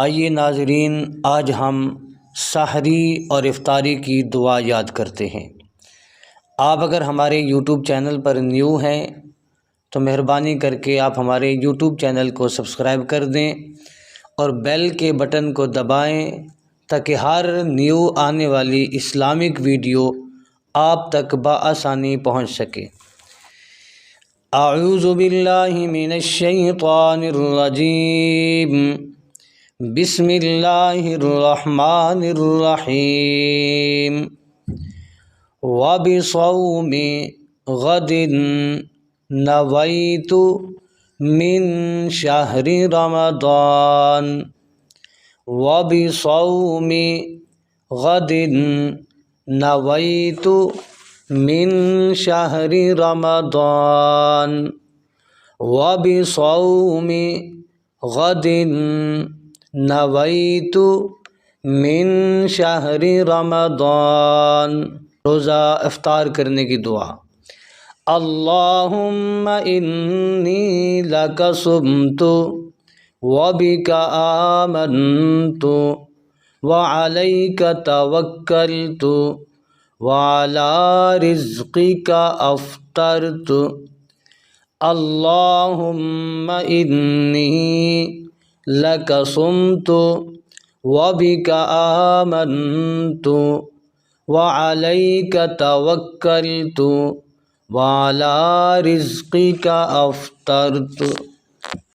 آئیے ناظرین، آج ہم سحری اور افطاری کی دعا یاد کرتے ہیں۔ آپ اگر ہمارے یوٹیوب چینل پر نیو ہیں تو مہربانی کر کے آپ ہمارے یوٹیوب چینل کو سبسکرائب کر دیں اور بیل کے بٹن کو دبائیں تاکہ ہر نیو آنے والی اسلامک ویڈیو آپ تک بآسانی پہنچ سکے۔ اعوذ باللہ من الشیطان الرجیم، بسم اللہ الرحمن الرحیم۔ وبصوم غد نویت من شہر رمضان، وبصوم غد نویت من شہر رمضان، وبصوم غد نویت من شہر رمضان۔ روزہ افطار کرنے کی دعا۔ اللہم انی لک صمت وبک آمنت وعلیک توکلت وعلی رزقک افطرت۔ اللہم انی لک صمت وبک آمنت وعلیک توکلت وعلی رزقک افطرت۔